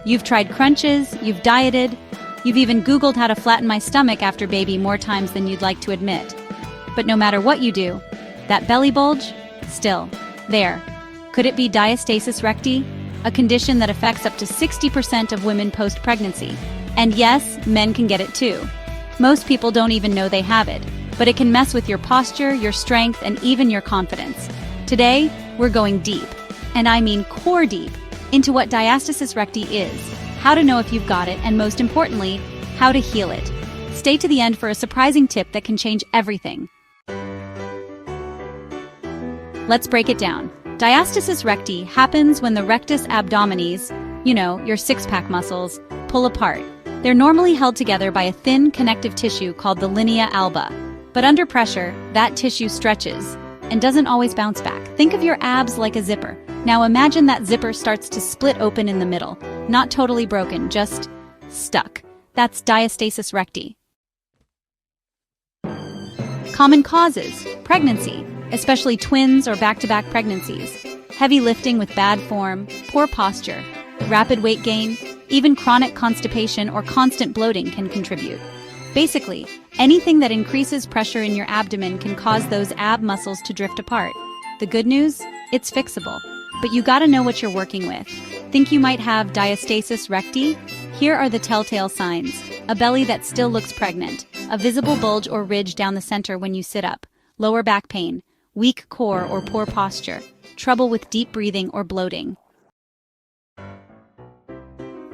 You've tried crunches, you've dieted, you've even Googled how to flatten my stomach after baby more times than you'd like to admit. But no matter what you do, that belly bulge, still there. Could it be diastasis recti? A condition that affects up to 60% of women post-pregnancy. And yes, men can get it too. Most people don't even know they have it, but it can mess with your posture, your strength, and even your confidence. Today, we're going deep, and I mean core deep, into what diastasis recti is, how to know if you've got it, and most importantly, how to heal it. Stay to the end for a surprising tip that can change everything. Let's break it down. Diastasis recti happens when the rectus abdominis, your six-pack muscles, pull apart. They're normally held together by a thin connective tissue called the linea alba. But under pressure, that tissue stretches and doesn't always bounce back. Think of your abs like a zipper. Now imagine that zipper starts to split open in the middle. Not totally broken, just stuck. That's diastasis recti. Common causes: pregnancy, especially twins or back-to-back pregnancies, heavy lifting with bad form, poor posture, rapid weight gain, even chronic constipation or constant bloating can contribute. Basically, anything that increases pressure in your abdomen can cause those ab muscles to drift apart. The good news? It's fixable. But you gotta know what you're working with. Think you might have diastasis recti? Here are the telltale signs: a belly that still looks pregnant, a visible bulge or ridge down the center when you sit up, lower back pain, weak core or poor posture, trouble with deep breathing or bloating.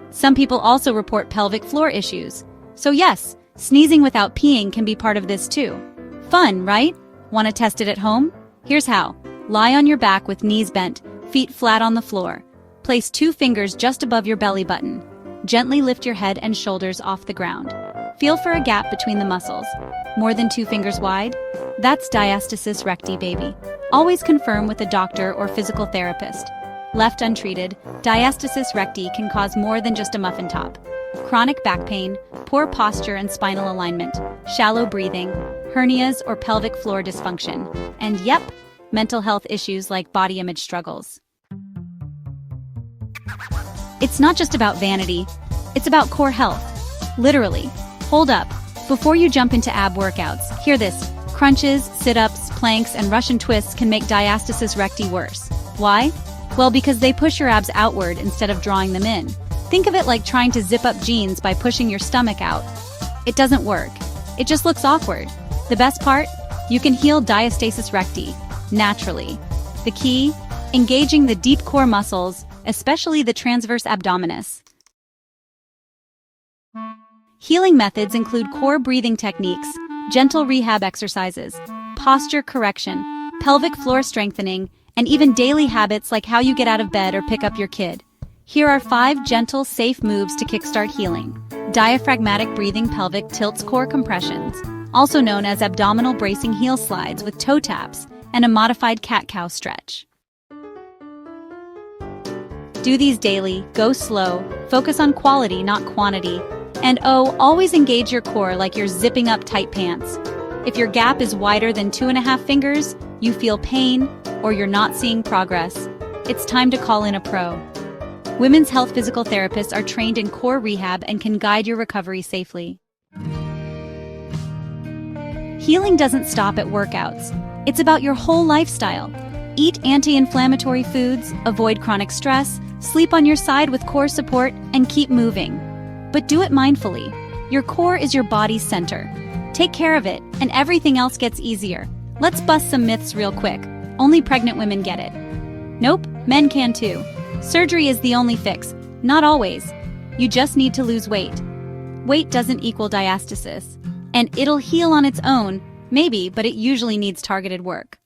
Some people also report pelvic floor issues. So yes, sneezing without peeing can be part of this too. Fun, right? Want to test it at home? Here's how. Lie on your back with knees bent, feet flat on the floor. Place 2 fingers just above your belly button. Gently lift your head and shoulders off the ground. Feel for a gap between the muscles. More than 2 fingers wide? That's diastasis recti, baby. Always confirm with a doctor or physical therapist. Left untreated, diastasis recti can cause more than just a muffin top. Chronic back pain, poor posture and spinal alignment, shallow breathing, hernias or pelvic floor dysfunction, and yep, mental health issues like body image struggles. It's not just about vanity, it's about core health. Literally. Hold up. Before you jump into ab workouts, hear this. Crunches, sit-ups, planks, and Russian twists can make diastasis recti worse. Why? Well, because they push your abs outward instead of drawing them in. Think of it like trying to zip up jeans by pushing your stomach out. It doesn't work. It just looks awkward. The best part? You can heal diastasis recti naturally. The key? Engaging the deep core muscles, especially the transverse abdominis. Healing methods include core breathing techniques, gentle rehab exercises, posture correction, pelvic floor strengthening, and even daily habits like how you get out of bed or pick up your kid. Here are 5 gentle, safe moves to kickstart healing. Diaphragmatic breathing pelvic tilts core compressions, also known as abdominal bracing heel slides with toe taps and a modified cat-cow stretch. Do these daily, go slow, focus on quality, not quantity. And oh, always engage your core like you're zipping up tight pants. If your gap is wider than 2.5 fingers, you feel pain, or you're not seeing progress, it's time to call in a pro. Women's health physical therapists are trained in core rehab and can guide your recovery safely. Healing doesn't stop at workouts. It's about your whole lifestyle. Eat anti-inflammatory foods, avoid chronic stress, sleep on your side with core support, and keep moving. But do it mindfully. Your core is your body's center. Take care of it, and everything else gets easier. Let's bust some myths real quick. Only pregnant women get it. Nope, men can too. Surgery is the only fix. Not always. You just need to lose weight. Weight doesn't equal diastasis. And it'll heal on its own, maybe, but it usually needs targeted work.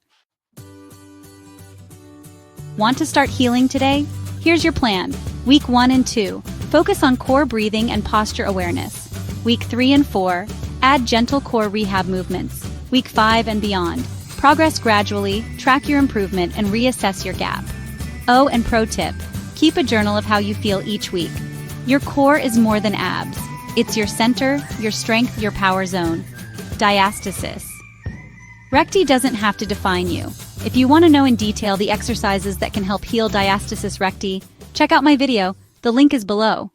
Want to start healing today? Here's your plan. Week 1 and 2, focus on core breathing and posture awareness. Week 3 and 4, add gentle core rehab movements. Week 5 and beyond, progress gradually, track your improvement, and reassess your gap. Oh, and pro tip, keep a journal of how you feel each week. Your core is more than abs. It's your center, your strength, your power zone. Diastasis Recti doesn't have to define you. If you want to know in detail the exercises that can help heal diastasis recti, check out my video. The link is below.